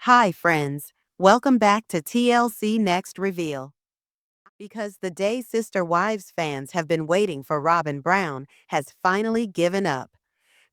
Hi, friends. Welcome back to TLC Next Reveal. Because the day Sister Wives fans have been waiting for Robyn Brown has finally given up.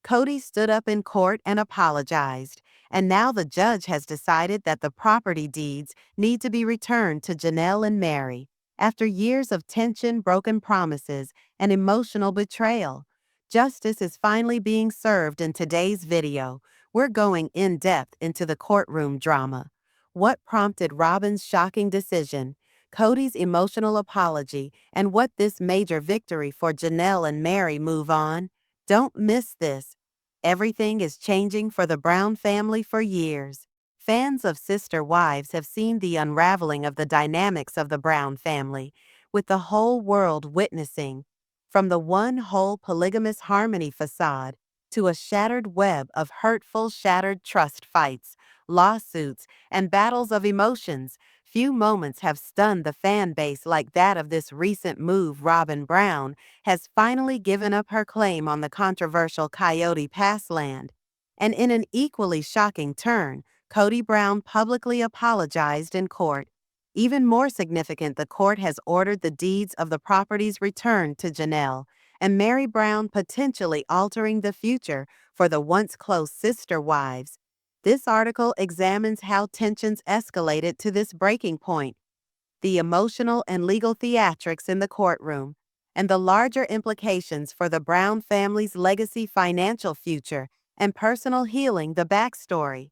Kody stood up in court and apologized, and now the judge has decided that the property deeds need to be returned to Janelle and Meri. After years of tension, broken promises, and emotional betrayal, justice is finally being served in today's video. We're going in depth into the courtroom drama. What prompted Robyn's shocking decision, Kody's emotional apology, and what this major victory for Janelle and Meri move on? Don't miss this. Everything is changing for the Brown family for years. Fans of Sister Wives have seen the unraveling of the dynamics of the Brown family, with the whole world witnessing. From the one whole polygamous harmony facade to a shattered web of hurtful, shattered trust fights, lawsuits, and battles of emotions, few moments have stunned the fan base like that of this recent move. Robyn Brown has finally given up her claim on the controversial Coyote Pass land. And in an equally shocking turn, Kody Brown publicly apologized in court. Even more significant, the court has ordered the deeds of the properties returned to Janelle and Meri Brown, potentially altering the future for the once close sister wives. This article examines how tensions escalated to this breaking point, the emotional and legal theatrics in the courtroom, and the larger implications for the Brown family's legacy, financial future, and personal healing. The backstory.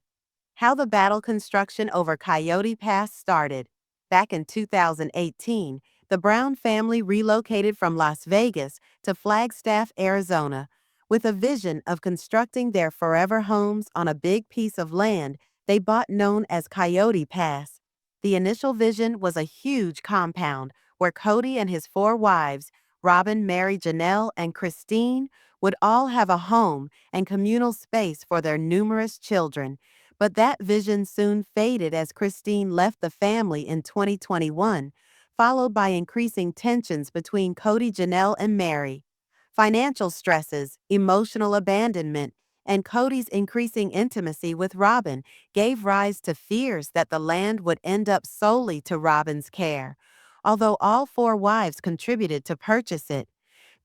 How the battle construction over Coyote Pass started. Back in 2018, the Brown family relocated from Las Vegas to Flagstaff, Arizona, with a vision of constructing their forever homes on a big piece of land they bought known as Coyote Pass. The initial vision was a huge compound where Kody and his four wives, Robyn, Meri, Janelle, and Christine, would all have a home and communal space for their numerous children. But that vision soon faded as Christine left the family in 2021, followed by increasing tensions between Kody, Janelle, and Meri. Financial stresses, emotional abandonment, and Kody's increasing intimacy with Robyn gave rise to fears that the land would end up solely to Robyn's care. Although all four wives contributed to purchase it,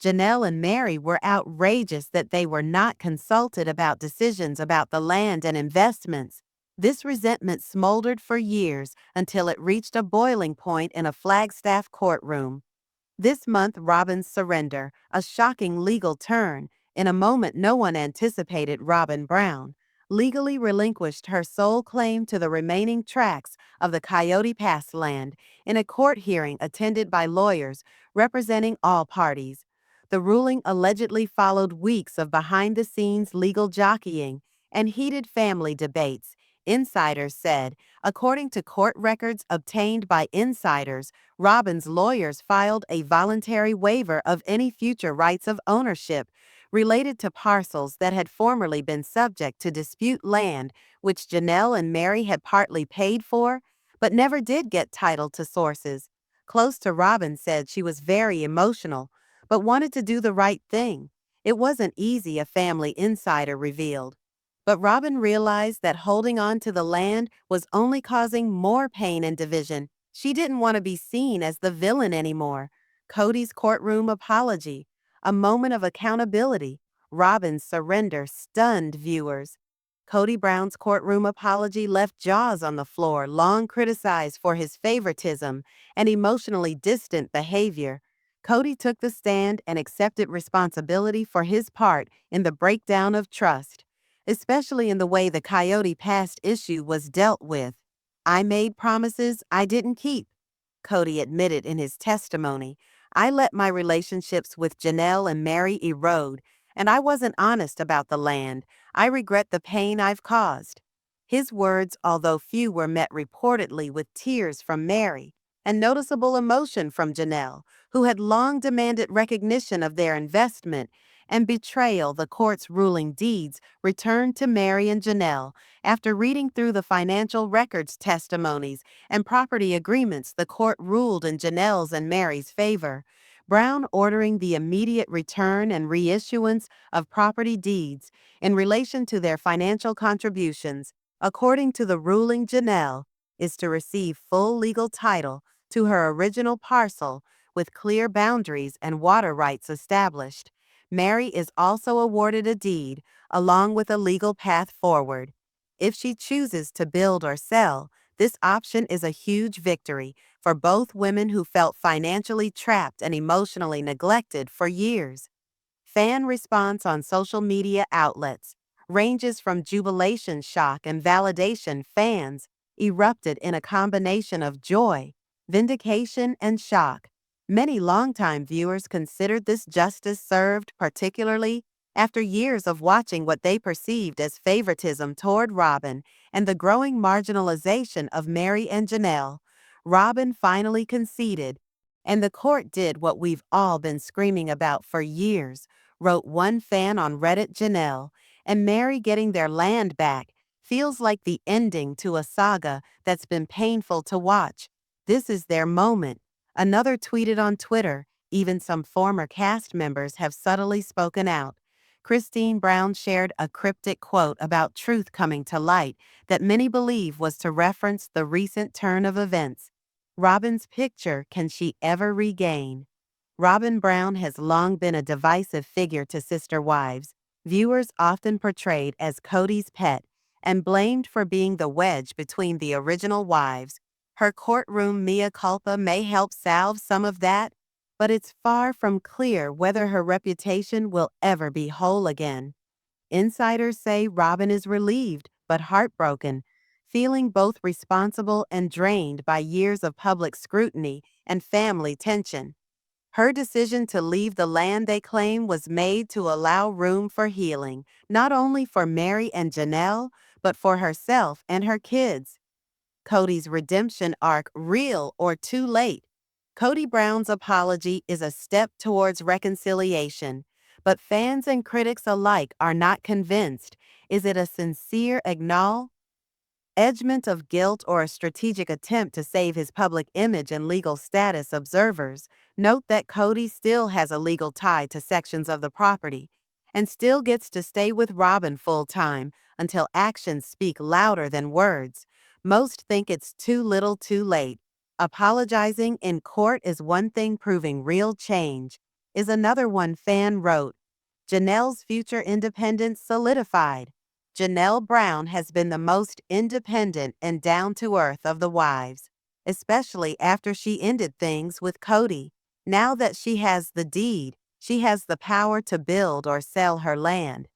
Janelle and Meri were outrageous that they were not consulted about decisions about the land and investments. This resentment smoldered for years until it reached a boiling point in a Flagstaff courtroom. This month, Robyn's surrender, a shocking legal turn. In a moment no one anticipated, Robyn Brown legally relinquished her sole claim to the remaining tracts of the Coyote Pass land in a court hearing attended by lawyers representing all parties. The ruling allegedly followed weeks of behind-the-scenes legal jockeying and heated family debates. Insiders said, according to court records obtained by insiders, Robyn's lawyers filed a voluntary waiver of any future rights of ownership related to parcels that had formerly been subject to dispute, land which Janelle and Meri had partly paid for, but never did get title to. Sources close to Robyn said she was very emotional, but wanted to do the right thing. It wasn't easy, a family insider revealed. But Robyn realized that holding on to the land was only causing more pain and division. She didn't want to be seen as the villain anymore. Kody's courtroom apology, a moment of accountability. Robyn's surrender stunned viewers. Kody Brown's courtroom apology left jaws on the floor, long criticized for his favoritism and emotionally distant behavior. Kody took the stand and accepted responsibility for his part in the breakdown of trust, especially in the way the Coyote Pass issue was dealt with. I made promises I didn't keep, Kody admitted in his testimony. I let my relationships with Janelle and Meri erode, and I wasn't honest about the land. I regret the pain I've caused. His words, although few, were met reportedly with tears from Meri and noticeable emotion from Janelle, who had long demanded recognition of their investment and betrayal. The court's ruling deeds returned to Meri and Janelle. After reading through the financial records, testimonies, and property agreements, the court ruled in Janelle's and Meri's favor, Brown ordering the immediate return and reissuance of property deeds in relation to their financial contributions. According to the ruling, Janelle is to receive full legal title to her original parcel with clear boundaries and water rights established. Meri is also awarded a deed along with a legal path forward. If she chooses to build or sell, this option is a huge victory for both women who felt financially trapped and emotionally neglected for years. Fan response on social media outlets ranges from jubilation, shock, and validation. Fans erupted in a combination of joy, vindication, and shock. Many longtime viewers considered this justice served, particularly after years of watching what they perceived as favoritism toward Robyn and the growing marginalization of Meri and Janelle. Robyn finally conceded, and the court did what we've all been screaming about for years, wrote one fan on Reddit. Janelle and Meri getting their land back feels like the ending to a saga that's been painful to watch. This is their moment. Another tweeted on Twitter. Even some former cast members have subtly spoken out. Kody Brown shared a cryptic quote about truth coming to light that many believe was to reference the recent turn of events. Robyn's picture, can she ever regain? Robyn Brown has long been a divisive figure to sister wives. Viewers often portrayed as Kody's pet and blamed for being the wedge between the original wives. Her courtroom mea culpa may help salve some of that, but it's far from clear whether her reputation will ever be whole again. Insiders say Robyn is relieved but heartbroken, feeling both responsible and drained by years of public scrutiny and family tension. Her decision to leave the land, they claim, was made to allow room for healing, not only for Meri and Janelle, but for herself and her kids. Kody's redemption arc, real or too late? Kody Brown's apology is a step towards reconciliation, but fans and critics alike are not convinced. Is it a sincere acknowledgement of guilt or a strategic attempt to save his public image and legal status? Observers note that Kody still has a legal tie to sections of the property and still gets to stay with Robyn full time until actions speak louder than words. Most think it's too little too late. Apologizing in court is one thing, proving real change is another, one fan wrote. Janelle's future independence solidified. Janelle Brown has been the most independent and down-to-earth of the wives, especially after she ended things with Kody. Now that she has the deed, she has the power to build or sell her land,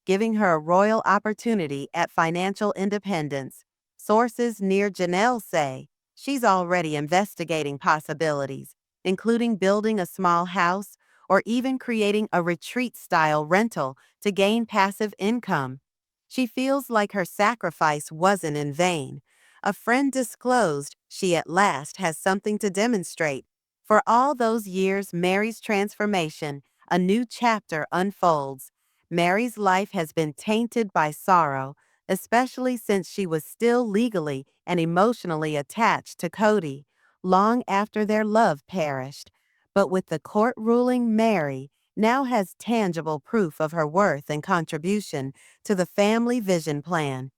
giving her a royal opportunity at financial independence. Sources near Janelle say she's already investigating possibilities, including building a small house or even creating a retreat-style rental to gain passive income. She feels like her sacrifice wasn't in vain. A friend disclosed she at last has something to demonstrate. For all those years, Meri's transformation, a new chapter unfolds. Meri's life has been tainted by sorrow, especially since she was still legally and emotionally attached to Kody, long after their love perished. But with the court ruling, Meri now has tangible proof of her worth and contribution to the family vision plan.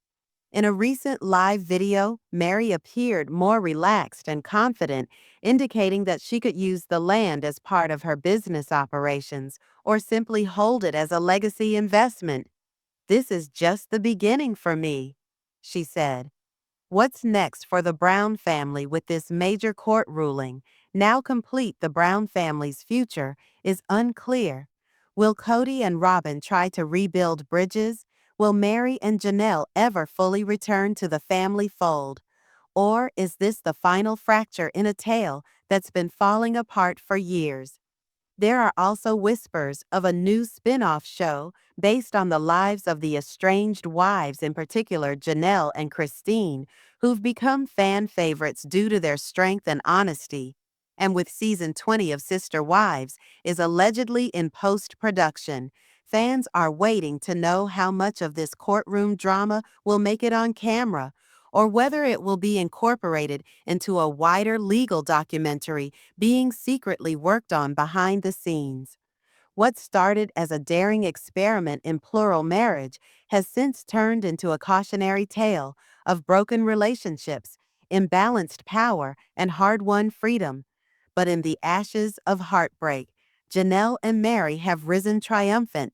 In a recent live video, Meri appeared more relaxed and confident, indicating that she could use the land as part of her business operations or simply hold it as a legacy investment. "This is just the beginning for me," she said. What's next for the Brown family with this major court ruling, now complete? The Brown family's future is unclear. Will Kody and Robyn try to rebuild bridges? Will Meri and Janelle ever fully return to the family fold? Or is this the final fracture in a tale that's been falling apart for years? There are also whispers of a new spin-off show based on the lives of the estranged wives, in particular Janelle and Christine, who've become fan favorites due to their strength and honesty. And with season 20 of Sister Wives is allegedly in post-production, fans are waiting to know how much of this courtroom drama will make it on camera, or whether it will be incorporated into a wider legal documentary being secretly worked on behind the scenes. What started as a daring experiment in plural marriage has since turned into a cautionary tale of broken relationships, imbalanced power, and hard won freedom. But in the ashes of heartbreak, Janelle and Meri have risen triumphant.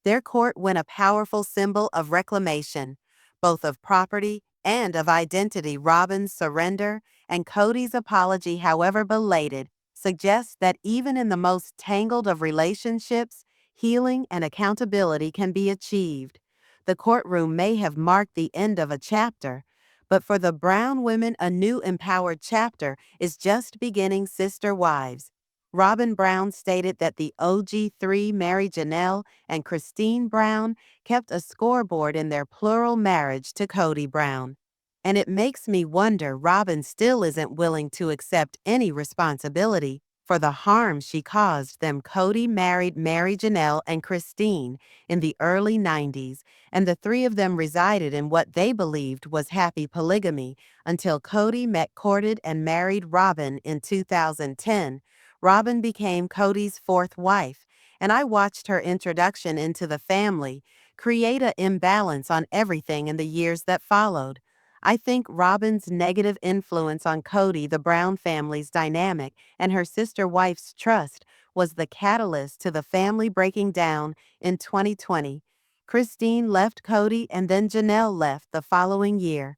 Their court went a powerful symbol of reclamation, both of property and of identity. Robyn's surrender and Kody's apology, however belated, suggests that even in the most tangled of relationships, healing and accountability can be achieved. The courtroom may have marked the end of a chapter, but for the Brown women, a new empowered chapter is just beginning. Sister wives. Robyn Brown stated that the OG3, Meri, Janelle, and Christine Brown, kept a scoreboard in their plural marriage to Kody Brown. And it makes me wonder Robyn still isn't willing to accept any responsibility for the harm she caused them. Kody married Meri, Janelle, and Christine in the early 90s, and the three of them resided in what they believed was happy polygamy until Kody met, courted, and married Robyn in 2010. Robyn became Kody's fourth wife, and I watched her introduction into the family create an imbalance on everything in the years that followed. I think Robyn's negative influence on Kody, the Brown family's dynamic, and her sister wife's trust was the catalyst to the family breaking down in 2020. Christine left Kody and then Janelle left the following year.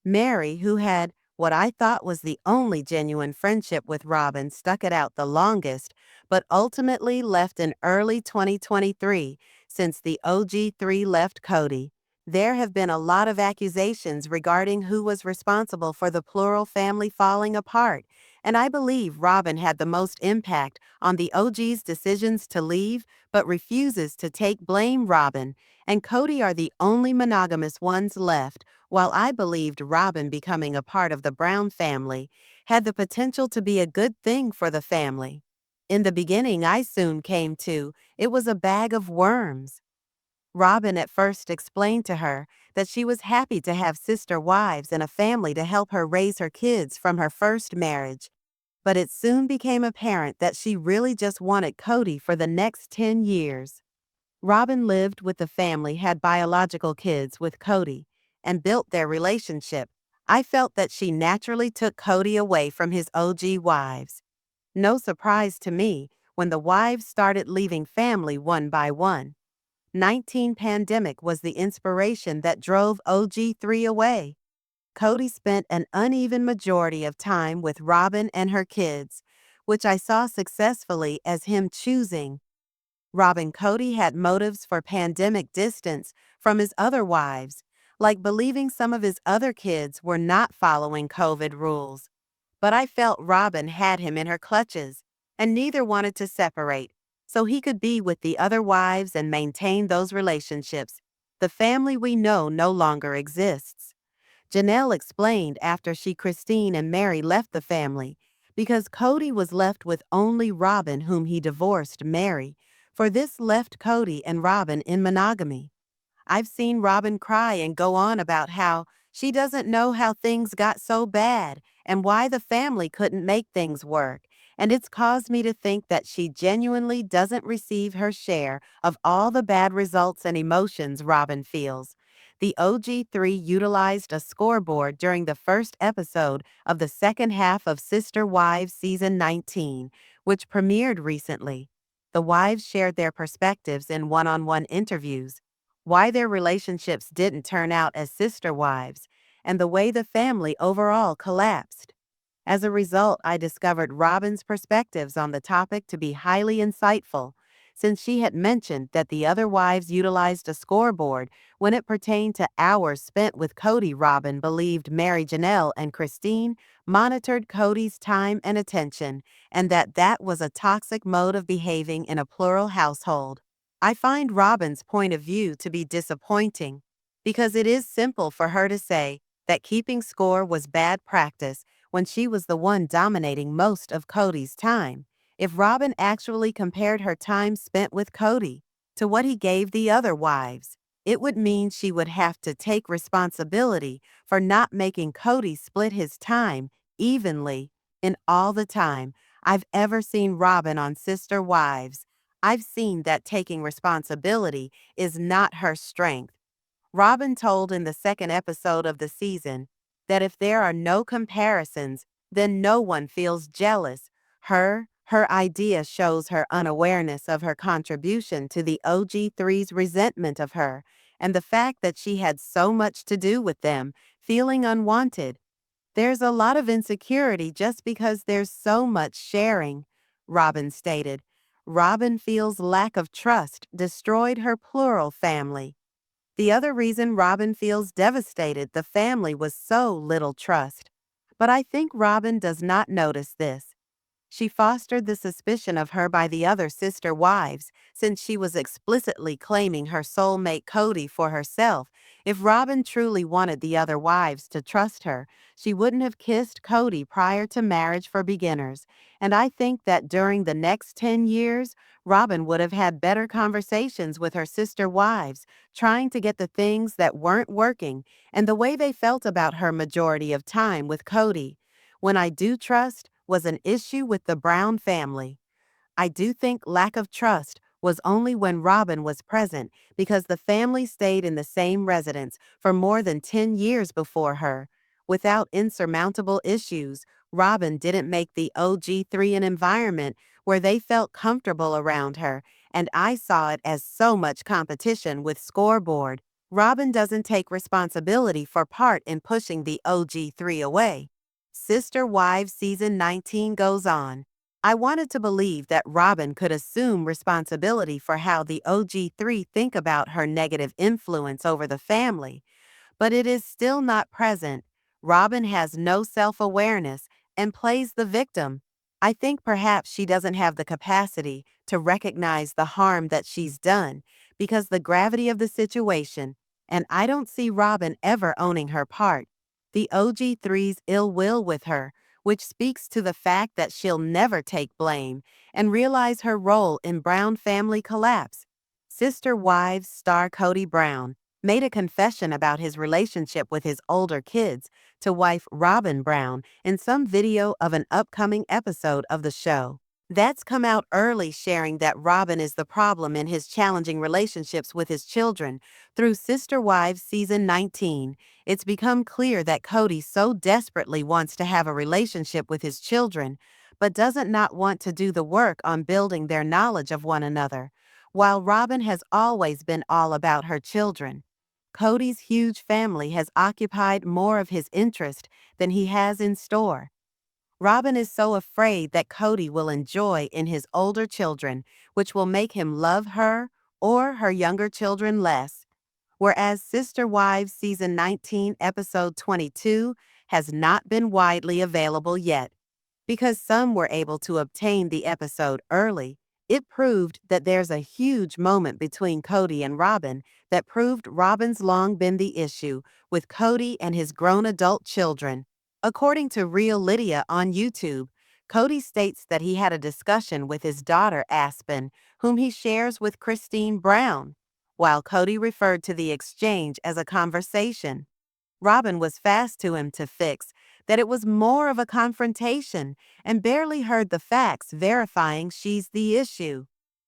Meri, who had what I thought was the only genuine friendship with Robyn, stuck it out the longest, but ultimately left in early 2023 since the OG3 left Kody. There have been a lot of accusations regarding who was responsible for the plural family falling apart, and I believe Robyn had the most impact on the OG's decisions to leave, but refuses to take blame. Robyn and Kody are the only monogamous ones left, while I believed Robyn becoming a part of the Brown family had the potential to be a good thing for the family. In the beginning, I soon came to it was a bag of worms. Robyn at first explained to her that she was happy to have sister wives and a family to help her raise her kids from her first marriage, but it soon became apparent that she really just wanted Kody for the next 10 years. Robyn lived with the family, had biological kids with Kody, and built their relationship. I felt that she naturally took Kody away from his OG wives. No surprise to me when the wives started leaving family one by one. 19 pandemic was the inspiration that drove OG3 away. Kody spent an uneven majority of time with Robyn and her kids, which I saw successfully as him choosing. Robyn Kody had motives for pandemic distance from his other wives, like believing some of his other kids were not following COVID rules. But I felt Robyn had him in her clutches, and neither wanted to separate, so he could be with the other wives and maintain those relationships. The family we know no longer exists. Janelle explained after Christine and Meri left the family, because Kody was left with only Robyn, whom he divorced Meri, for this left Kody and Robyn in monogamy. I've seen Robyn cry and go on about how she doesn't know how things got so bad and why the family couldn't make things work, and it's caused me to think that she genuinely doesn't receive her share of all the bad results and emotions Robyn feels. The OG3 utilized a scoreboard during the first episode of the second half of Sister Wives Season 19, which premiered recently. The wives shared their perspectives in one-on-one interviews, why their relationships didn't turn out as sister wives, and the way the family overall collapsed. As a result, I discovered Robyn's perspectives on the topic to be highly insightful, since she had mentioned that the other wives utilized a scoreboard when it pertained to hours spent with Kody. Robyn believed Meri, Janelle, and Christine monitored Kody's time and attention, and that was a toxic mode of behaving in a plural household. I find Robyn's point of view to be disappointing, because it is simple for her to say that keeping score was bad practice when she was the one dominating most of Kody's time. If Robyn actually compared her time spent with Kody to what he gave the other wives, it would mean she would have to take responsibility for not making Kody split his time evenly. In all the time I've ever seen Robyn on Sister Wives, I've seen that taking responsibility is not her strength. Robyn told in the second episode of the season that if there are no comparisons, then no one feels jealous. Her idea shows her unawareness of her contribution to the OG3's resentment of her and the fact that she had so much to do with them feeling unwanted. There's a lot of insecurity just because there's so much sharing, Robyn stated. Robyn feels lack of trust destroyed her plural family. The other reason Robyn feels devastated the family was so little trust. But I think Robyn does not notice this. She fostered the suspicion of her by the other sister wives, since she was explicitly claiming her soulmate Kody for herself. If Robyn truly wanted the other wives to trust her, she wouldn't have kissed Kody prior to Marriage for Beginners. And I think that during the next 10 years, Robyn would have had better conversations with her sister wives, trying to get the things that weren't working and the way they felt about her majority of time with Kody. When I do trust was an issue with the Brown family. I do think lack of trust was only when Robyn was present because the family stayed in the same residence for more than 10 years before her. Without insurmountable issues, Robyn didn't make the OG3 an environment where they felt comfortable around her, and I saw it as so much competition with Scoreboard. Robyn doesn't take responsibility for part in pushing the OG3 away. Sister Wives Season 19 goes on. I wanted to believe that Robyn could assume responsibility for how the OG3 think about her negative influence over the family, but it is still not present. Robyn has no self-awareness and plays the victim. I think perhaps she doesn't have the capacity to recognize the harm that she's done because the gravity of the situation, and I don't see Robyn ever owning her part. The OG3's ill will with her, which speaks to the fact that she'll never take blame and realize her role in Brown family collapse. Sister Wives star Kody Brown made a confession about his relationship with his older kids to wife Robyn Brown in some video of an upcoming episode of the show. That's come out early, sharing that Robyn is the problem in his challenging relationships with his children. Through Sister Wives Season 19, it's become clear that Kody so desperately wants to have a relationship with his children, but doesn't not want to do the work on building their knowledge of one another. While Robyn has always been all about her children, Kody's huge family has occupied more of his interest than he has in store. Robyn is so afraid that Kody will enjoy in his older children, which will make him love her or her younger children less. Whereas Sister Wives Season 19, Episode 22 has not been widely available yet. Because some were able to obtain the episode early, it proved that there's a huge moment between Kody and Robyn that proved Robyn's long been the issue with Kody and his grown adult children. According to Real Lydia on YouTube, Kody states that he had a discussion with his daughter Aspen, whom he shares with Christine Brown, while Kody referred to the exchange as a conversation. Robyn was fast to him to fix that it was more of a confrontation and barely heard the facts verifying she's the issue.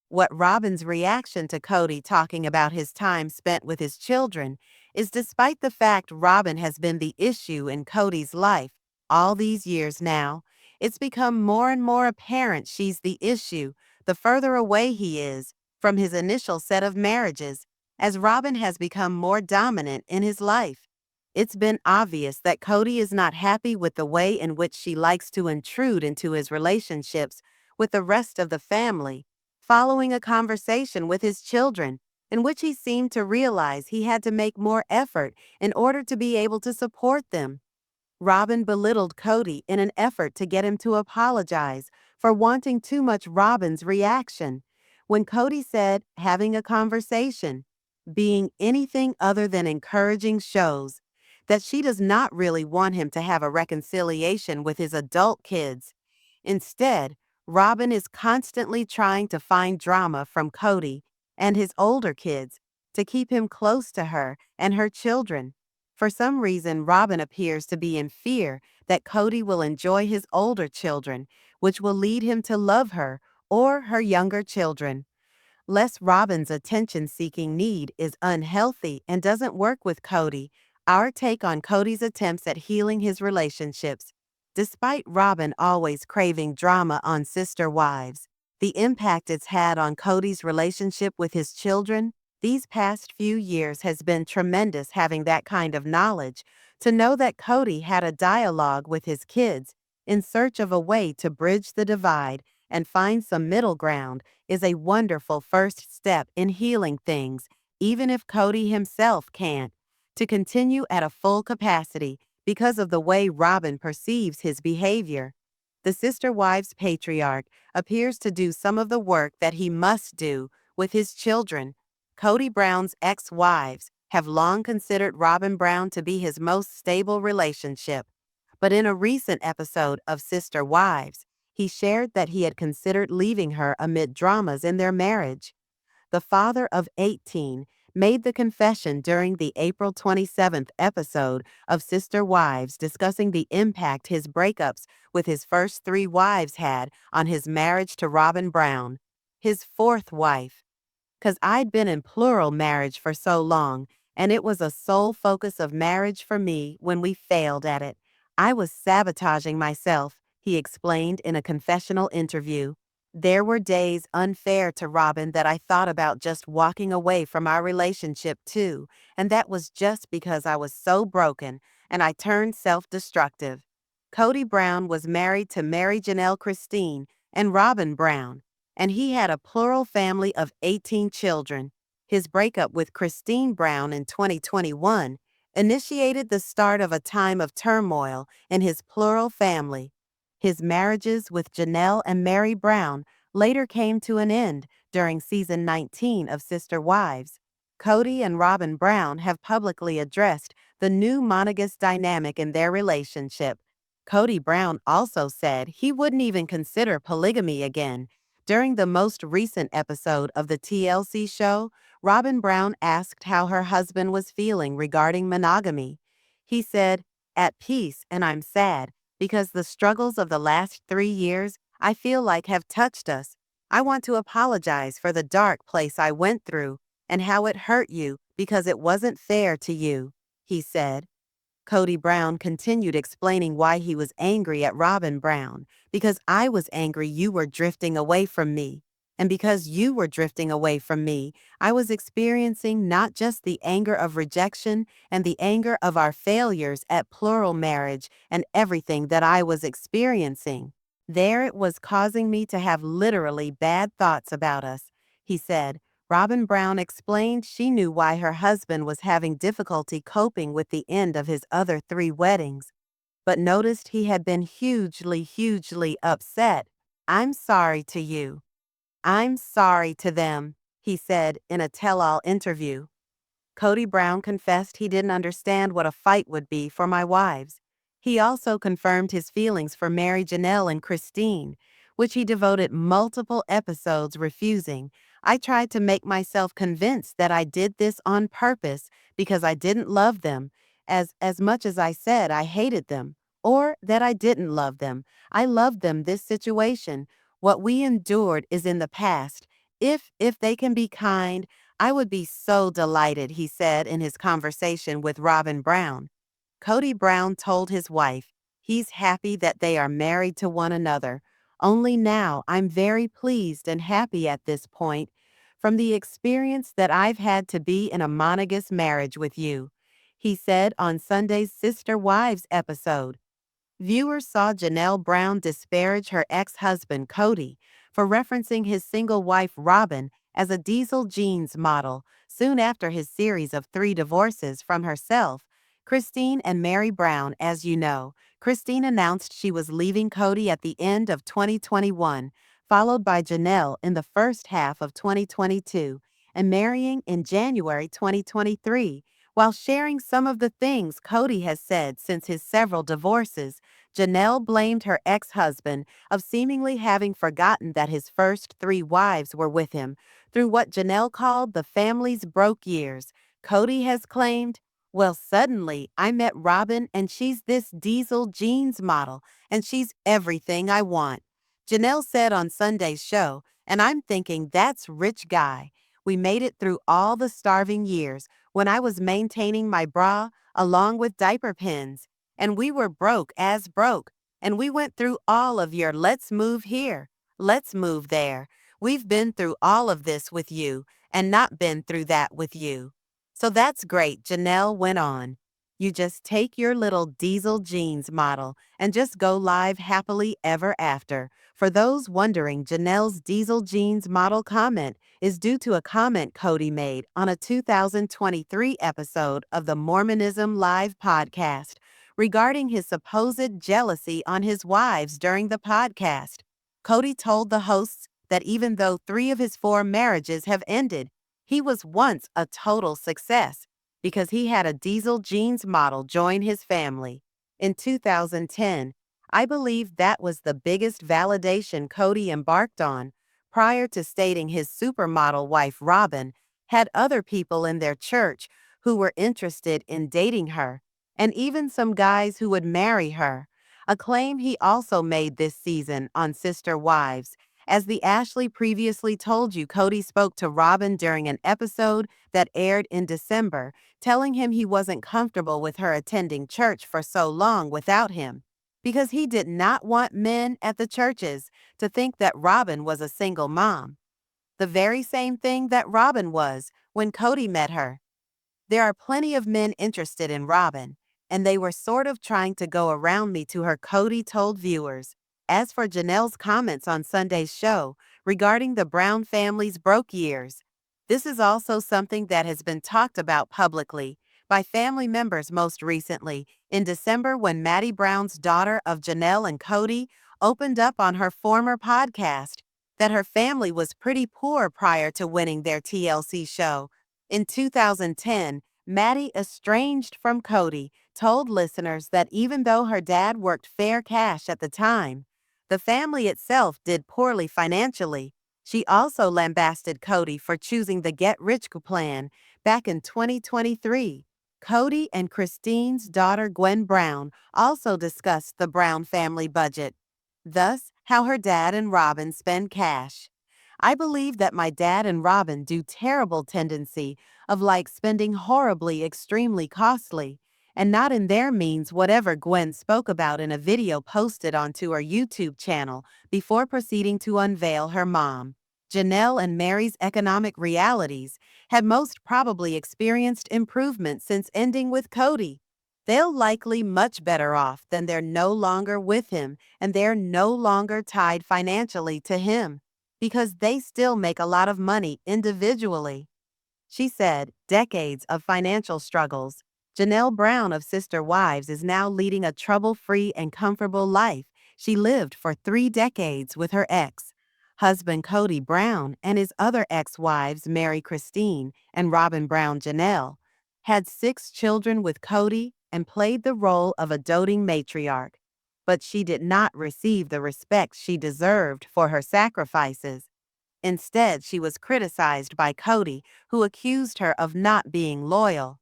What Robyn's reaction to Kody talking about his time spent with his children is despite the fact Robyn has been the issue in Kody's life all these years now, it's become more and more apparent she's the issue the further away he is from his initial set of marriages, as Robyn has become more dominant in his life. It's been obvious that Kody is not happy with the way in which she likes to intrude into his relationships with the rest of the family, following a conversation with his children in which he seemed to realize he had to make more effort in order to be able to support them. Robyn belittled Kody in an effort to get him to apologize for wanting too much Robyn's reaction. When Kody said having a conversation, being anything other than encouraging, shows that she does not really want him to have a reconciliation with his adult kids. Instead, Robyn is constantly trying to find drama from Kody and his older kids to keep him close to her and her children. For some reason, Robyn appears to be in fear that Kody will enjoy his older children, which will lead him to love her or her younger children. less Robyn's attention-seeking need is unhealthy and doesn't work with Kody. Our take on Kody's attempts at healing his relationships. Despite Robyn always craving drama on Sister Wives, the impact it's had on Kody's relationship with his children these past few years has been tremendous. Having that kind of knowledge, to know that Kody had a dialogue with his kids in search of a way to bridge the divide and find some middle ground, is a wonderful first step in healing things, even if Kody himself can't, to continue at a full capacity because of the way Robyn perceives his behavior. The Sister Wives patriarch appears to do some of the work that he must do with his children. Kody Brown's ex-wives have long considered Robyn Brown to be his most stable relationship. But in a recent episode of Sister Wives, he shared that he had considered leaving her amid dramas in their marriage. The father of 18 made the confession during the April 27th episode of Sister Wives, discussing the impact his breakups with his first three wives had on his marriage to Robyn Brown, his fourth wife. "'Cause I'd been in plural marriage for so long, and it was a sole focus of marriage for me when we failed at it. I was sabotaging myself," he explained in a confessional interview. "There were days unfair to Robyn that I thought about just walking away from our relationship too, and that was just because I was so broken and I turned self-destructive." Kody Brown was married to Meri Janelle Christine and Robyn Brown, and he had a plural family of 18 children. His breakup with Christine Brown in 2021 initiated the start of a time of turmoil in his plural family. His marriages with Janelle and Meri Brown later came to an end during season 19 of Sister Wives. Kody and Robyn Brown have publicly addressed the new monogamous dynamic in their relationship. Kody Brown also said he wouldn't even consider polygamy again. During the most recent episode of the TLC show, Robyn Brown asked how her husband was feeling regarding monogamy. He said, "At peace, and I'm sad, because the struggles of the last 3 years, I feel like, have touched us. I want to apologize for the dark place I went through and how it hurt you because it wasn't fair to you," he said. Kody Brown continued explaining why he was angry at Robyn Brown. "Because I was angry you were drifting away from me. And because you were drifting away from me, I was experiencing not just the anger of rejection and the anger of our failures at plural marriage and everything that I was experiencing. There it was causing me to have literally bad thoughts about us," he said. Robyn Brown explained she knew why her husband was having difficulty coping with the end of his other three weddings, but noticed he had been hugely upset. "I'm sorry to you. I'm sorry to them," he said in a tell-all interview. Kody Brown confessed he didn't understand what a fight would be for my wives. He also confirmed his feelings for Meri Janelle and Christine, which he devoted multiple episodes refusing. "I tried to make myself convinced that I did this on purpose because I didn't love them, as much as I said I hated them, or that I didn't love them. I loved them. This situation, what we endured, is in the past. If they can be kind, I would be so delighted," he said in his conversation with Robyn Brown. Kody Brown told his wife he's happy that they are married to one another. "Only now I'm very pleased and happy at this point from the experience that I've had to be in a monogamous marriage with you," he said on Sunday's Sister Wives episode. Viewers saw Janelle Brown disparage her ex-husband Kody for referencing his single wife Robyn as a diesel jeans model soon after his series of 3 divorces from herself. Christine and Meri Brown, as you know, Christine announced she was leaving Kody at the end of 2021, followed by Janelle in the first half of 2022, and marrying in January 2023. While sharing some of the things Kody has said since his several divorces, Janelle blamed her ex-husband of seemingly having forgotten that his first 3 wives were with him through what Janelle called the family's broke years. Kody has claimed, "Well, suddenly I met Robyn and she's this diesel jeans model and she's everything I want." Janelle said on Sunday's show And I'm thinking, that's rich guy. We made it through all the starving years when I was maintaining my bra along with diaper pins. And we were broke as broke. And we went through all of your let's move here, let's move there. We've been through all of this with you and not been through that with you. So that's great, Janelle went on. You just take your little diesel jeans model and just go live happily ever after. For those wondering, Janelle's diesel jeans model comment is due to a comment Kody made on a 2023 episode of the Mormonism Live podcast regarding his supposed jealousy on his wives during the podcast. Kody told the hosts that even though 3 of his 4 marriages have ended, he was once a total success because he had a diesel jeans model join his family. In 2010, I believe that was the biggest validation Kody embarked on, prior to stating his supermodel wife Robyn had other people in their church who were interested in dating her, and even some guys who would marry her, a claim he also made this season on Sister Wives. As the Ashley previously told you, Kody spoke to Robyn during an episode that aired in December, telling him he wasn't comfortable with her attending church for so long without him, because he did not want men at the churches to think that Robyn was a single mom. The very same thing that Robyn was when Kody met her. There are plenty of men interested in Robyn, and they were sort of trying to go around me, to her, Kody told viewers. As for Janelle's comments on Sunday's show regarding the Brown family's broke years, this is also something that has been talked about publicly by family members, most recently in December when Maddie Brown's daughter of Janelle and Kody opened up on her former podcast that her family was pretty poor prior to winning their TLC show. In 2010, Maddie, estranged from Kody, told listeners that even though her dad worked fair cash at the time, the family itself did poorly financially. She also lambasted Kody for choosing the Get Rich plan back in 2023. Kody and Christine's daughter Gwen Brown also discussed the Brown family budget, thus how her dad and Robyn spend cash. I believe that my dad and Robyn do terrible tendency of like spending horribly, extremely costly, and not in their means, whatever Gwen spoke about in a video posted onto her YouTube channel before proceeding to unveil her mom. Janelle and Meri's economic realities had most probably experienced improvement since ending with Kody. They'll likely much better off than they're no longer with him, and they're no longer tied financially to him, because they still make a lot of money individually. She said, decades of financial struggles. Janelle Brown of Sister Wives is now leading a trouble-free and comfortable life she lived for 3 decades with her ex-husband Kody Brown and his other ex-wives Meri Christine and Robyn Brown Janelle. Had 6 children with Kody and played the role of a doting matriarch. But she did not receive the respect she deserved for her sacrifices. Instead, she was criticized by Kody, who accused her of not being loyal.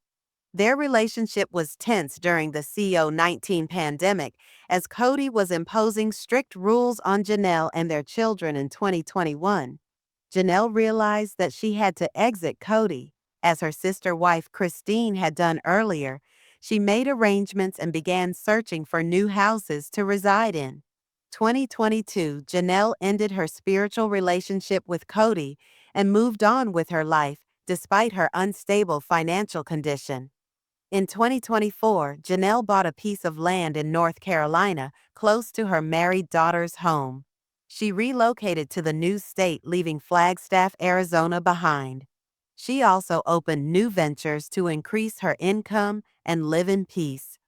Their relationship was tense during the COVID-19 pandemic, as Kody was imposing strict rules on Janelle and their children in 2021. Janelle realized that she had to exit Kody, as her sister wife Christine had done earlier. She made arrangements and began searching for new houses to reside in. 2022, Janelle ended her spiritual relationship with Kody and moved on with her life despite her unstable financial condition. In 2024, Janelle bought a piece of land in North Carolina close to her married daughter's home. She relocated to the new state, leaving Flagstaff, Arizona behind. She also opened new ventures to increase her income and live in peace.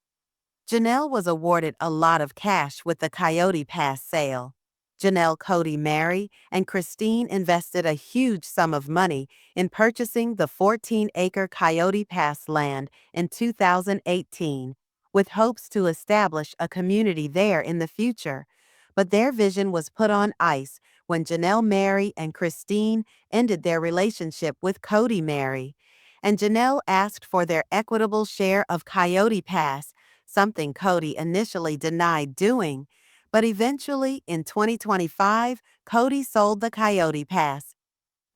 Janelle was awarded a lot of cash with the Coyote Pass sale. Janelle, Kody, Meri, and Christine invested a huge sum of money in purchasing the 14-acre Coyote Pass land in 2018, with hopes to establish a community there in the future. But their vision was put on ice when Janelle, Meri, and Christine ended their relationship with Kody, Meri, and Janelle asked for their equitable share of Coyote Pass, something Kody initially denied doing, But eventually, in 2025, Kody sold the Coyote Pass.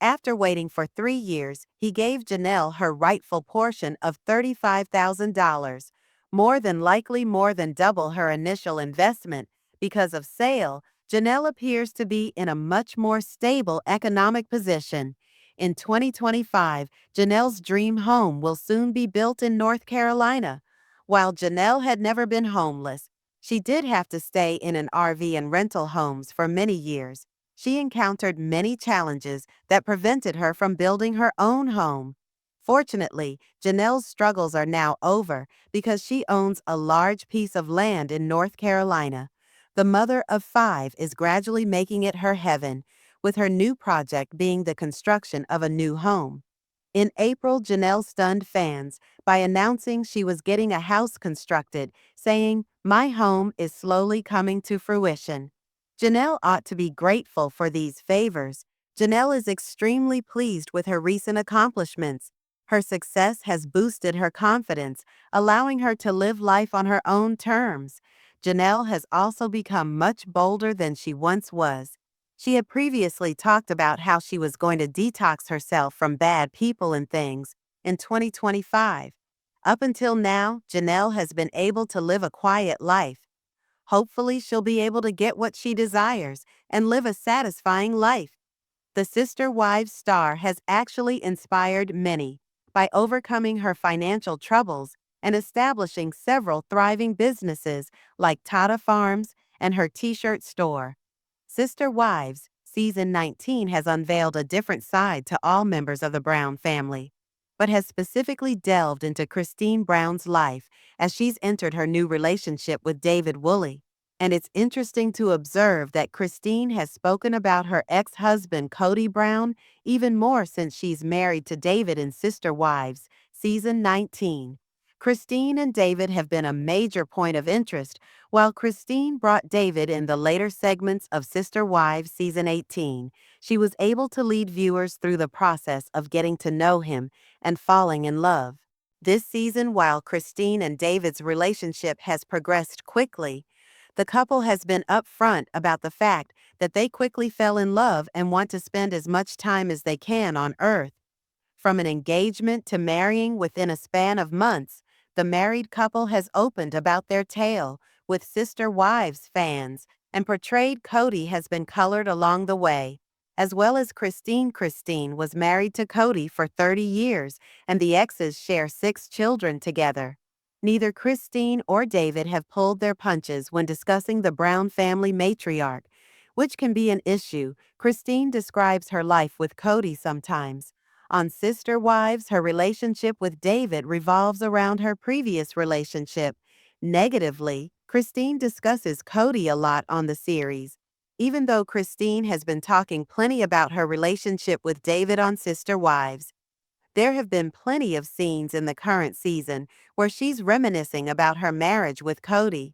After waiting for 3 years, he gave Janelle her rightful portion of $35,000, more than likely more than double her initial investment. Because of sale, Janelle appears to be in a much more stable economic position. In 2025, Janelle's dream home will soon be built in North Carolina. While Janelle had never been homeless, she did have to stay in an RV and rental homes for many years. She encountered many challenges that prevented her from building her own home. Fortunately, Janelle's struggles are now over because she owns a large piece of land in North Carolina. The mother of five is gradually making it her heaven, with her new project being the construction of a new home. In April, Janelle stunned fans by announcing she was getting a house constructed, saying, "My home is slowly coming to fruition." Janelle ought to be grateful for these favors. Janelle is extremely pleased with her recent accomplishments. Her success has boosted her confidence, allowing her to live life on her own terms. Janelle has also become much bolder than she once was. She had previously talked about how she was going to detox herself from bad people and things in 2025. Up until now, Janelle has been able to live a quiet life. Hopefully, she'll be able to get what she desires and live a satisfying life. The Sister Wives star has actually inspired many by overcoming her financial troubles and establishing several thriving businesses like Tata Farms and her t-shirt store. Sister Wives, Season 19 has unveiled a different side to all members of the Brown family, but has specifically delved into Christine Brown's life as she's entered her new relationship with David Woolley. And it's interesting to observe that Christine has spoken about her ex-husband Kody Brown even more since she's married to David in Sister Wives, Season 19. Christine and David have been a major point of interest, while Christine brought David in the later segments of Sister Wives Season 18. She was able to lead viewers through the process of getting to know him and falling in love. This season, while Christine and David's relationship has progressed quickly, the couple has been upfront about the fact that they quickly fell in love and want to spend as much time as they can on Earth. From an engagement to marrying within a span of months, the married couple has opened about their tale with Sister Wives fans, and portrayed Kody has been colored along the way. As well as Christine. Christine was married to Kody for 30 years, and the exes share 6 children together. Neither Christine or David have pulled their punches when discussing the Brown family matriarch, which can be an issue. Christine describes her life with Kody sometimes. On Sister Wives, her relationship with David revolves around her previous relationship. Negatively, Christine discusses Kody a lot on the series. Even though Christine has been talking plenty about her relationship with David on Sister Wives, there have been plenty of scenes in the current season where she's reminiscing about her marriage with Kody.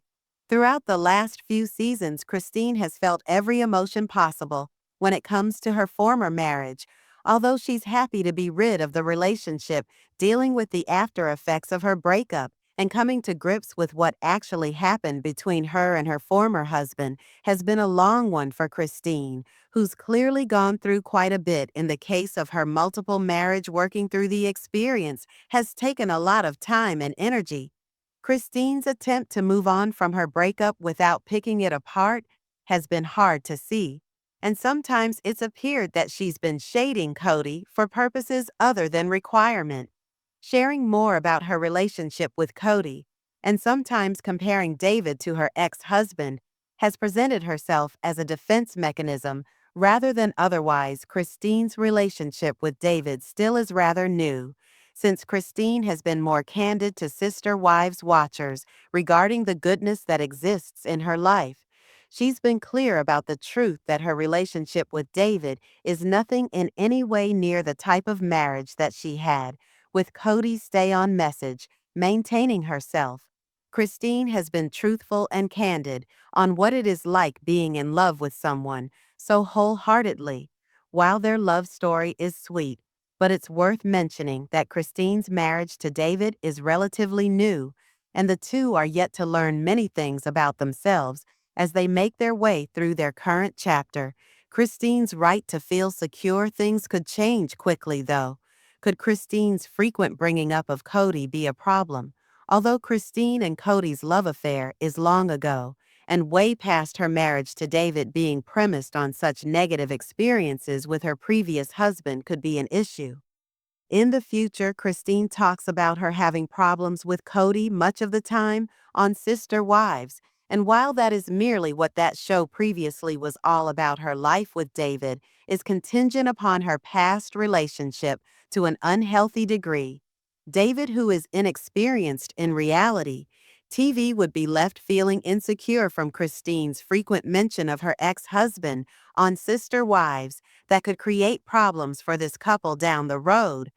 Throughout the last few seasons, Christine has felt every emotion possible when it comes to her former marriage. Although she's happy to be rid of the relationship, dealing with the after effects of her breakup and coming to grips with what actually happened between her and her former husband has been a long one for Christine, who's clearly gone through quite a bit in the case of her multiple marriage. Working through the experience has taken a lot of time and energy. Christine's attempt to move on from her breakup without picking it apart has been hard to see, and sometimes it's appeared that she's been shading Kody for purposes other than requirement. Sharing more about her relationship with Kody, and sometimes comparing David to her ex-husband, has presented herself as a defense mechanism rather than otherwise. Christine's relationship with David still is rather new, since Christine has been more candid to Sister Wives watchers regarding the goodness that exists in her life. She's been clear about the truth that her relationship with David is nothing in any way near the type of marriage that she had with Kody's stay-on message, maintaining herself. Christine has been truthful and candid on what it is like being in love with someone so wholeheartedly. While their love story is sweet, but it's worth mentioning that Christine's marriage to David is relatively new, and the two are yet to learn many things about themselves As they make their way through their current chapter, Christine's right to feel secure things could change quickly, though. Could Christine's frequent bringing up of Kody be a problem? Although Christine and Kody's love affair is long ago, and way past her marriage to David being premised on such negative experiences with her previous husband could be an issue. In the future, Christine talks about her having problems with Kody much of the time on Sister Wives, and while that is merely what that show previously was all about, her life with David is contingent upon her past relationship to an unhealthy degree. David, who is inexperienced in reality, TV would be left feeling insecure from Christine's frequent mention of her ex-husband on Sister Wives that could create problems for this couple down the road.